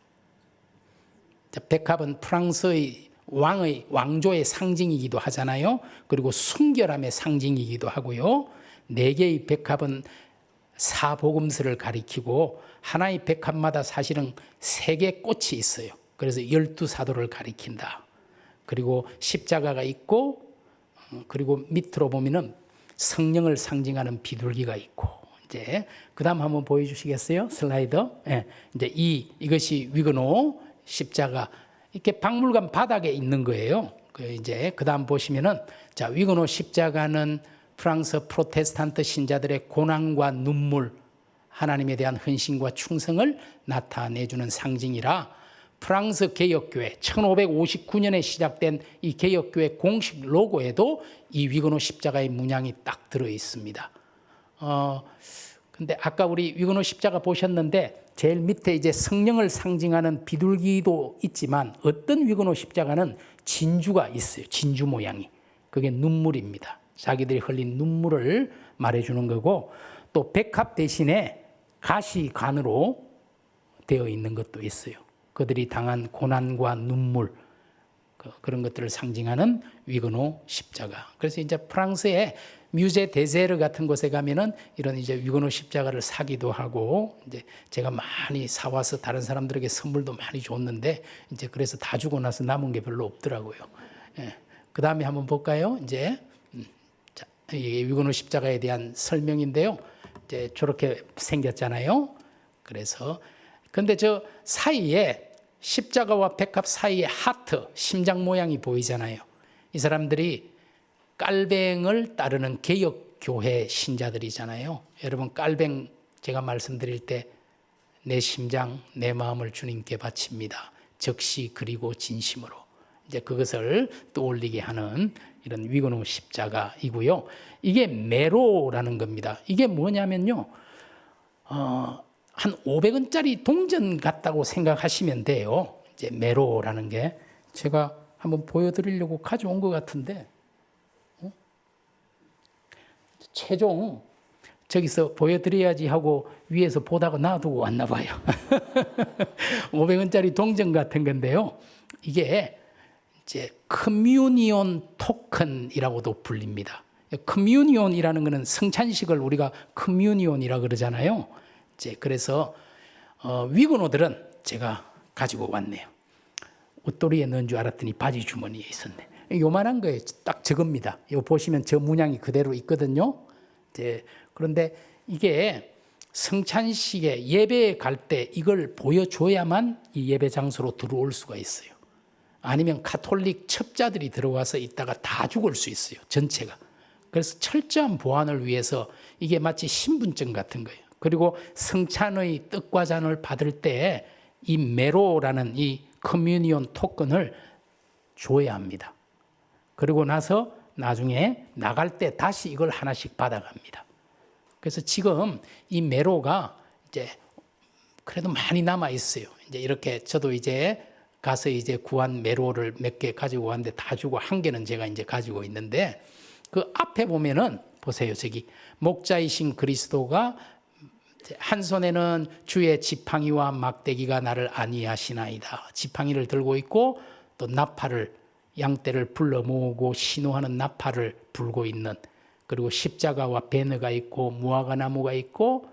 백합은 프랑스의 왕조의 상징이기도 하잖아요. 그리고 순결함의 상징이기도 하고요. 4개의 백합은 사복음서를 가리키고 하나의 백합마다 사실은 3개 꽃이 있어요. 그래서 12사도를 가리킨다. 그리고 십자가가 있고, 그리고 밑으로 보면은 성령을 상징하는 비둘기가 있고, 이제 그다음 한번 보여주시겠어요? 슬라이더. 예, 이제 이것이 위그노 십자가, 이렇게 박물관 바닥에 있는 거예요. 이제 그다음 보시면은, 자, 위그노 십자가는 프랑스 프로테스탄트 신자들의 고난과 눈물, 하나님에 대한 헌신과 충성을 나타내주는 상징이라, 프랑스 개혁교회 1559년에 시작된 이 개혁교회 공식 로고에도 이 위그노 십자가의 문양이 딱 들어 있습니다. 근데 아까 우리 위그노 십자가 보셨는데 제일 밑에 이제 성령을 상징하는 비둘기도 있지만 어떤 위그노 십자가는 진주가 있어요. 진주 모양이. 그게 눈물입니다. 자기들이 흘린 눈물을 말해주는 거고, 또 백합 대신에 가시관으로 되어 있는 것도 있어요. 그들이 당한 고난과 눈물, 그런 것들을 상징하는 위그노 십자가. 그래서 이제 프랑스의 뮤제 데제르 같은 곳에 가면은 이런 이제 위그노 십자가를 사기도 하고, 이제 제가 많이 사와서 다른 사람들에게 선물도 많이 줬는데, 이제 그래서 다 주고 나서 남은 게 별로 없더라고요. 예. 그 다음에 한번 볼까요? 이제 자, 이 위그노 십자가에 대한 설명인데요. 이제 저렇게 생겼잖아요. 그래서 근데 저 사이에 십자가와 백합 사이에 하트, 심장 모양이 보이잖아요. 이 사람들이 깔뱅을 따르는 개혁교회 신자들이잖아요. 여러분, 깔뱅 제가 말씀드릴 때 내 심장, 내 마음을 주님께 바칩니다. 적시 그리고 진심으로. 이제 그것을 떠올리게 하는 이런 위그노 십자가이고요. 이게 메로라는 겁니다. 이게 뭐냐면요. 한 500원짜리 동전 같다고 생각하시면 돼요. 이제 메로라는 게 제가 한번 보여드리려고 가져온 것 같은데, 최종 저기서 보여드려야지 하고 위에서 보다가 놔두고 왔나 봐요. 500원짜리 동전 같은 건데요. 이게 이제 커뮤니온 토큰이라고도 불립니다. 커뮤니온이라는 것은 성찬식을 우리가 커뮤니온이라 그러잖아요. 이제 그래서 위그노들은 제가 가지고 왔네요. 옷도리에 넣은 줄 알았더니 바지 주머니에 있었네. 요만한 거에 딱 저겁니다. 이거 보시면 저 문양이 그대로 있거든요. 이제 그런데 이게 성찬식에 예배에 갈 때 이걸 보여줘야만 이 예배 장소로 들어올 수가 있어요. 아니면 가톨릭 첩자들이 들어와서 있다가 다 죽을 수 있어요. 전체가. 그래서 철저한 보안을 위해서 이게 마치 신분증 같은 거예요. 그리고 성찬의 떡과 잔을 받을 때 이 메로라는 이 커뮤니온 토큰을 줘야 합니다. 그리고 나서 나중에 나갈 때 다시 이걸 하나씩 받아갑니다. 그래서 지금 이 메로가 이제 그래도 많이 남아 있어요. 이제 이렇게 저도 이제 가서 이제 구한 메로를 몇 개 가지고 왔는데 다 주고 한 개는 제가 이제 가지고 있는데, 그 앞에 보면은 보세요. 저기 목자이신 그리스도가 한 손에는 주의 지팡이와 막대기가 나를 안위하시나이다. 지팡이를 들고 있고 또 나팔을, 양떼를 불러 모으고 신호하는 나팔을 불고 있는, 그리고 십자가와 배너가 있고 무화과 나무가 있고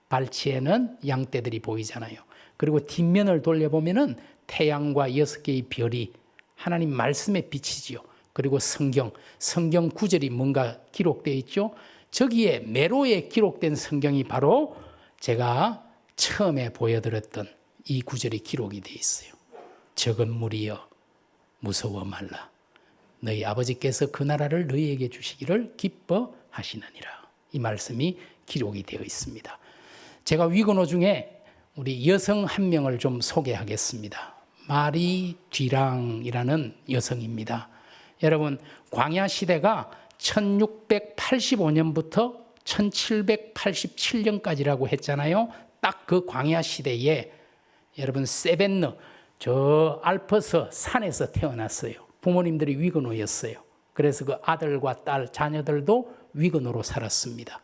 발치에는 양떼들이 보이잖아요. 그리고 뒷면을 돌려보면은 태양과 6개의 별이 하나님 말씀에 비치지요. 그리고 성경 구절이 뭔가 기록되어 있죠. 저기에 메로에 기록된 성경이 바로 제가 처음에 보여드렸던 이 구절이 기록이 되어 있어요. 적은 무리여 무서워 말라. 너희 아버지께서 그 나라를 너희에게 주시기를 기뻐하시느니라. 이 말씀이 기록이 되어 있습니다. 제가 위그노 중에 우리 여성 한 명을 좀 소개하겠습니다. 마리 뒤랑이라는 여성입니다. 여러분, 광야 시대가 1685년부터 1787년까지라고 했잖아요. 딱 그 광야 시대에 여러분 세벤느, 저 알프스 산에서 태어났어요. 부모님들이 위그노였어요. 그래서 그 아들과 딸, 자녀들도 위그노로 살았습니다.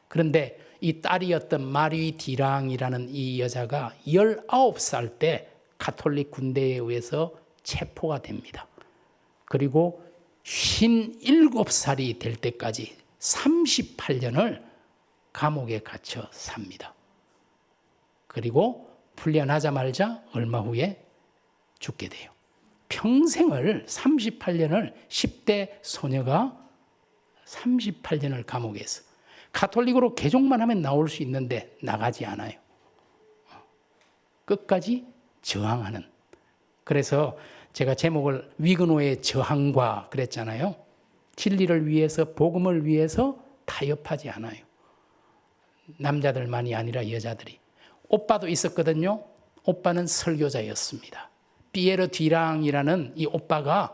그런데 이 딸이었던 마리 디랑이라는 이 여자가 19살 때 가톨릭 군대에 의해서 체포가 됩니다. 그리고 57살이 될 때까지 38년을 감옥에 갇혀 삽니다. 그리고 풀려나자마자 얼마 후에 죽게 돼요. 평생을 38년을 10대 소녀가 38년을 감옥에서, 가톨릭으로 개종만 하면 나올 수 있는데 나가지 않아요. 끝까지 저항하는. 그래서 제가 제목을 위그노의 저항과 그랬잖아요. 진리를 위해서, 복음을 위해서 타협하지 않아요. 남자들만이 아니라 여자들이. 오빠도 있었거든요. 오빠는 설교자였습니다. 피에르 뒤랑이라는 이 오빠가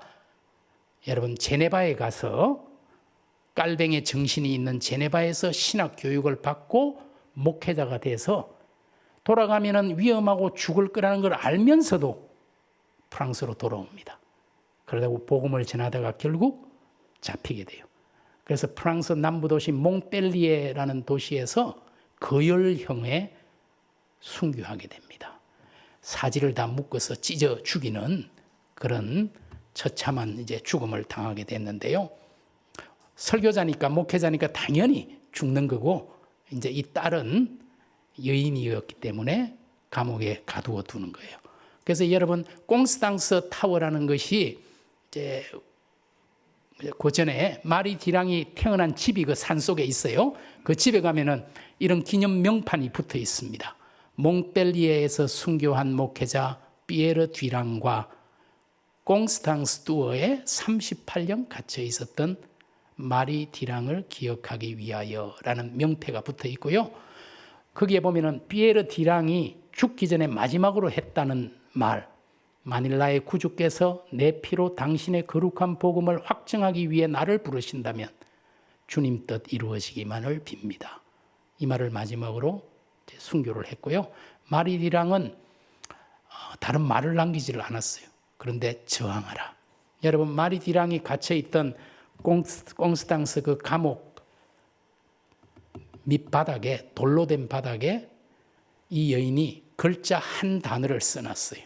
여러분 제네바에 가서, 깔뱅의 정신이 있는 제네바에서 신학 교육을 받고 목회자가 돼서 돌아가면은 위험하고 죽을 거라는 걸 알면서도 프랑스로 돌아옵니다. 그러다가 복음을 전하다가 결국 잡히게 돼요. 그래서 프랑스 남부 도시 몽펠리에라는 도시에서 거열형에 순교하게 됩니다. 사지를 다 묶어서 찢어 죽이는 그런 처참한 이제 죽음을 당하게 됐는데요. 설교자니까 목회자니까 당연히 죽는 거고, 이제 이 딸은 여인이었기 때문에 감옥에 가두어 두는 거예요. 그래서 여러분, 꽁스탕스 타워라는 것이 이제 그 전에 마리 디랑이 태어난 집이 그 산 속에 있어요. 그 집에 가면은 이런 기념 명판이 붙어 있습니다. 몽펠리에에서 순교한 목회자 피에르 뒤랑과 꽁스탕스 뚜어에 38년 갇혀 있었던 마리 디랑을 기억하기 위하여라는 명패가 붙어 있고요. 거기에 보면은 피에르 디랑이 죽기 전에 마지막으로 했다는 말, 마닐라의 구주께서 내 피로 당신의 거룩한 복음을 확증하기 위해 나를 부르신다면 주님 뜻 이루어지기만을 빕니다. 이 말을 마지막으로 순교를 했고요. 마리 디랑은 다른 말을 남기지를 않았어요. 그런데 저항하라. 여러분, 마리 디랑이 갇혀있던 꽁스탕스 그 감옥 밑바닥에, 돌로 된 바닥에 이 여인이 글자 한 단어를 써놨어요.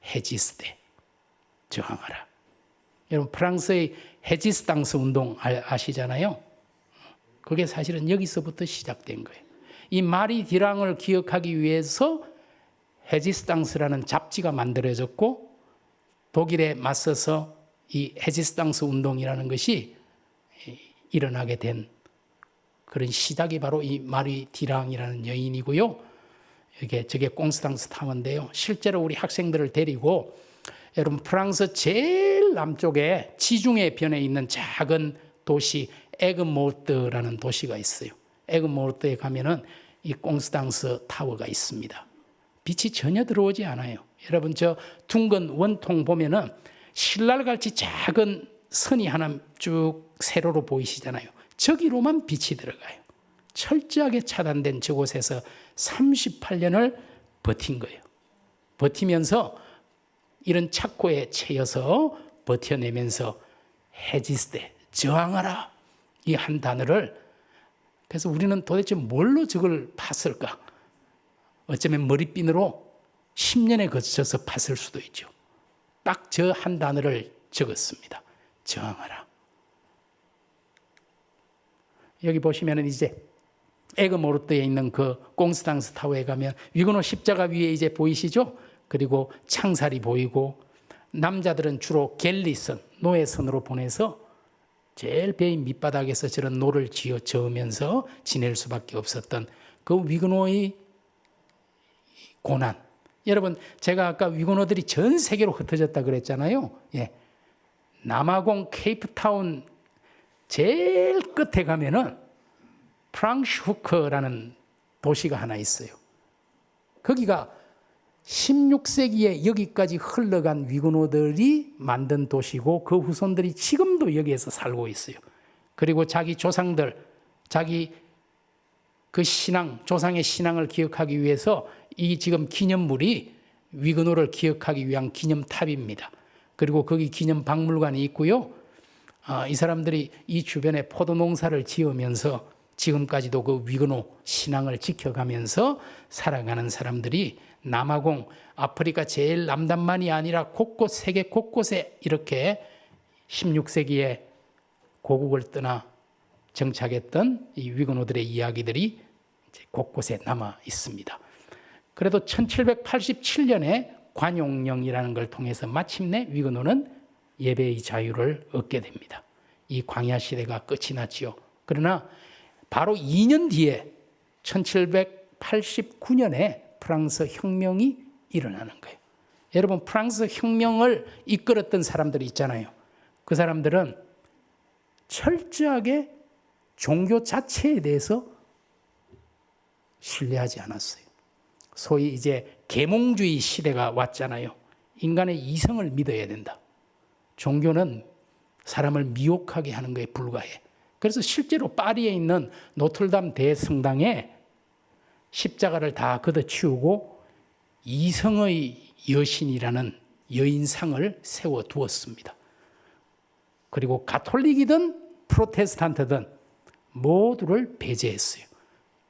헤지스테, 저항하라. 여러분, 프랑스의 헤지스탕스 운동 아시잖아요. 그게 사실은 여기서부터 시작된 거예요. 이 마리 디랑을 기억하기 위해서 헤지스탕스라는 잡지가 만들어졌고, 독일에 맞서서 이 헤지스탕스 운동이라는 것이 일어나게 된 그런 시작이 바로 이 마리 디랑이라는 여인이고요. 저게 꽁스탕스 타워인데요. 실제로 우리 학생들을 데리고 여러분, 프랑스 제일 남쪽에 지중해 변에 있는 작은 도시 에그모르트라는 도시가 있어요. 에그모르트에 가면은 이 꽁스탕스 타워가 있습니다. 빛이 전혀 들어오지 않아요. 여러분, 저 둥근 원통 보면은 신랄같이 작은 선이 하나 쭉 세로로 보이시잖아요. 저기로만 빛이 들어가요. 철저하게 차단된 저곳에서 38년을 버틴 거예요. 버티면서 이런 착고에 채여서 버텨내면서 헤지스테, 저항하라, 이 한 단어를, 그래서 우리는 도대체 뭘로 저걸 팠을까? 어쩌면 머리핀으로 10년에 거쳐서 팠을 수도 있죠. 딱 저 한 단어를 적었습니다. 저항하라. 여기 보시면은 이제 에그모르트에 있는 그 꽁스탕스 타워에 가면 위그노 십자가 위에 이제 보이시죠? 그리고 창살이 보이고, 남자들은 주로 갤리선, 노예선으로 보내서 제일 배의 밑바닥에서 저런 노를 저으면서 지낼 수밖에 없었던 그 위그노의 고난. 여러분, 제가 아까 위그노들이 전 세계로 흩어졌다 그랬잖아요. 예. 남아공 케이프타운 제일 끝에 가면은 프랑슈크라는 도시가 하나 있어요. 거기가 16세기에 여기까지 흘러간 위그노들이 만든 도시고, 그 후손들이 지금도 여기에서 살고 있어요. 그리고 자기 조상들, 자기 그 신앙, 조상의 신앙을 기억하기 위해서 이 지금 기념물이 위그노를 기억하기 위한 기념탑입니다. 그리고 거기 기념 박물관이 있고요. 이 사람들이 이 주변에 포도 농사를 지으면서 지금까지도 그 위그노 신앙을 지켜가면서 살아가는 사람들이 남아공, 아프리카 제일 남단만이 아니라 곳곳, 세계 곳곳에 이렇게 16세기에 고국을 떠나 정착했던 이 위그노들의 이야기들이 곳곳에 남아 있습니다. 그래도 1787년에 관용령이라는 걸 통해서 마침내 위그노는 예배의 자유를 얻게 됩니다. 이 광야 시대가 끝이 났지요. 그러나 바로 2년 뒤에 1789년에 프랑스 혁명이 일어나는 거예요. 여러분, 프랑스 혁명을 이끌었던 사람들이 있잖아요. 그 사람들은 철저하게 종교 자체에 대해서 신뢰하지 않았어요. 소위 이제 계몽주의 시대가 왔잖아요. 인간의 이성을 믿어야 된다. 종교는 사람을 미혹하게 하는 것에 불과해. 그래서 실제로 파리에 있는 노틀담 대성당에 십자가를 다 걷어치우고 이성의 여신이라는 여인상을 세워두었습니다. 그리고 가톨릭이든 프로테스탄트든 모두를 배제했어요.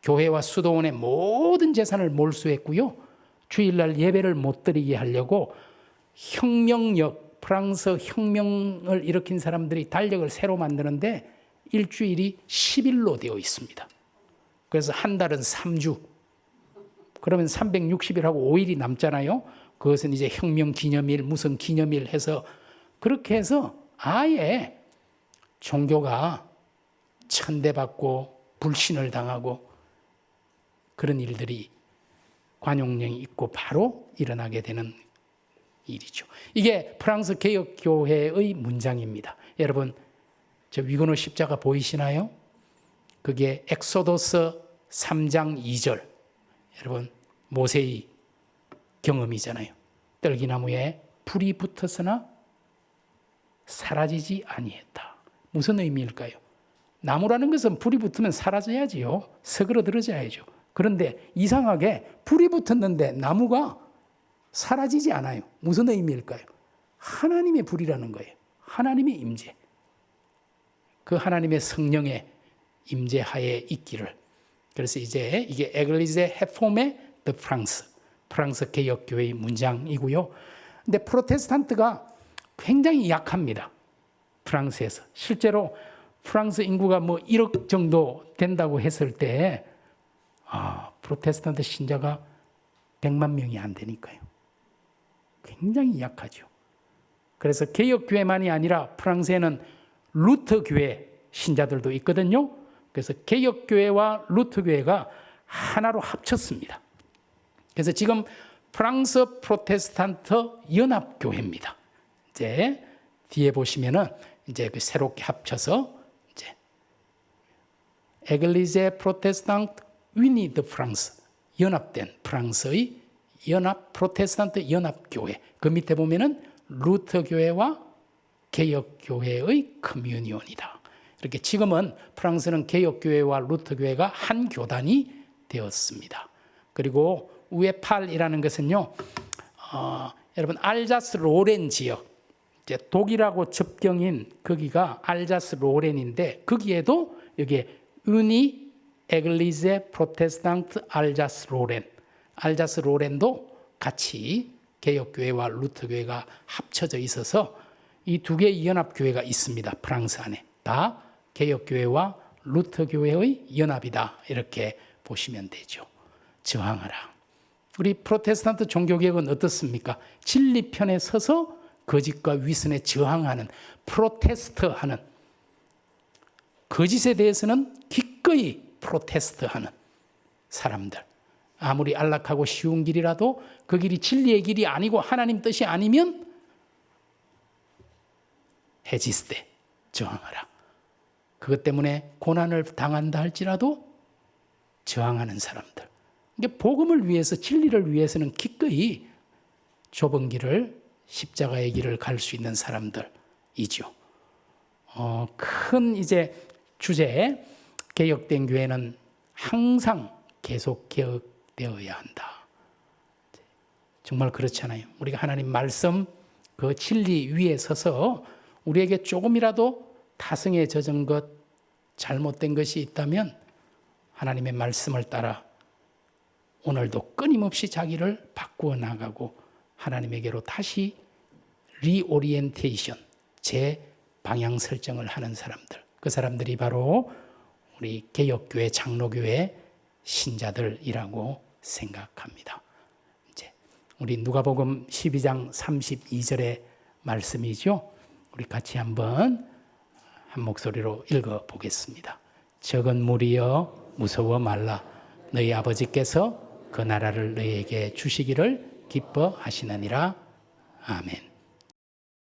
교회와 수도원의 모든 재산을 몰수했고요. 주일날 예배를 못 드리게 하려고 혁명력, 프랑스 혁명을 일으킨 사람들이 달력을 새로 만드는데 일주일이 10일로 되어 있습니다. 그래서 한 달은 3주. 그러면 360일하고 5일이 남잖아요. 그것은 이제 혁명 기념일, 무슨 기념일 해서 그렇게 해서 아예 종교가 천대받고 불신을 당하고 그런 일들이 관용령이 있고 바로 일어나게 되는 일이죠. 이게 프랑스 개혁교회의 문장입니다. 여러분, 저 위건호 십자가 보이시나요? 그게 엑소도스 3장 2절. 여러분, 모세의 경험이잖아요. 떨기나무에 불이 붙었으나 사라지지 아니했다. 무슨 의미일까요? 나무라는 것은 불이 붙으면 사라져야지요. 서그러들어져야죠. 그런데 이상하게 불이 붙었는데 나무가 사라지지 않아요. 무슨 의미일까요? 하나님의 불이라는 거예요. 하나님의 임재. 그 하나님의 성령의 임재하에 있기를. 그래서 이제 이게 에글리제 헤폼의 더 프랑스 개혁교회의 문장이고요. 근데 프로테스탄트가 굉장히 약합니다. 프랑스에서. 실제로 프랑스 인구가 뭐 1억 정도 된다고 했을 때 프로테스탄트 신자가 100만 명이 안 되니까요. 굉장히 약하죠. 그래서 개혁교회만이 아니라 프랑스에는 루터교회 신자들도 있거든요. 그래서 개혁교회와 루터교회가 하나로 합쳤습니다. 그래서 지금 프랑스 프로테스탄트 연합교회입니다. 이제 뒤에 보시면은 이제 그 새롭게 합쳐서 이제 에글리제 프로테스탄트 위니 드 프랑스 연합된 프랑스의 연합 프로테스탄트 연합교회. 그 밑에 보면은 루터교회와 개혁교회의 커뮤니온이다. 이렇게 지금은 프랑스는 개혁교회와 루터교회가 한 교단이 되었습니다. 그리고 위에 8이라는 것은요, 여러분 알자스 로렌 지역, 이제 독일하고 접경인 거기가 알자스 로렌인데 거기에도 여기 우니 에글리제 프로테스탄트 알자스 로렌, 알자스 로렌도 같이 개혁교회와 루터교회가 합쳐져 있어서 이 두 개의 연합교회가 있습니다. 프랑스 안에 다 개혁교회와 루터교회의 연합이다. 이렇게 보시면 되죠. 저항하라. 우리 프로테스탄트 종교개혁은 어떻습니까? 진리편에 서서 거짓과 위선에 저항하는, 프로테스트하는, 거짓에 대해서는 기꺼이 프로테스트하는 사람들. 아무리 안락하고 쉬운 길이라도 그 길이 진리의 길이 아니고 하나님 뜻이 아니면 해지스되 저항하라. 그것 때문에 고난을 당한다 할지라도 저항하는 사람들. 이게 복음을 위해서, 진리를 위해서는 기꺼이 좁은 길을, 십자가의 길을 갈 수 있는 사람들이죠. 큰 이제 주제, 개혁된 교회는 항상 계속 개혁되어야 한다. 정말 그렇잖아요. 우리가 하나님 말씀, 그 진리 위에 서서 우리에게 조금이라도 타성에 젖은 것, 잘못된 것이 있다면 하나님의 말씀을 따라 오늘도 끊임없이 자기를 바꾸어 나가고 하나님에게로 다시 리오리엔테이션, 재방향 설정을 하는 사람들. 그 사람들이 바로 우리 개혁교회, 장로교회 신자들이라고 생각합니다. 이제 우리 누가복음 12장 32절의 말씀이죠. 우리 같이 한번 한 목소리로 읽어 보겠습니다. 적은 무리여 무서워 말라. 너희 아버지께서 그 나라를 너희에게 주시기를 기뻐하시느니라. 아멘.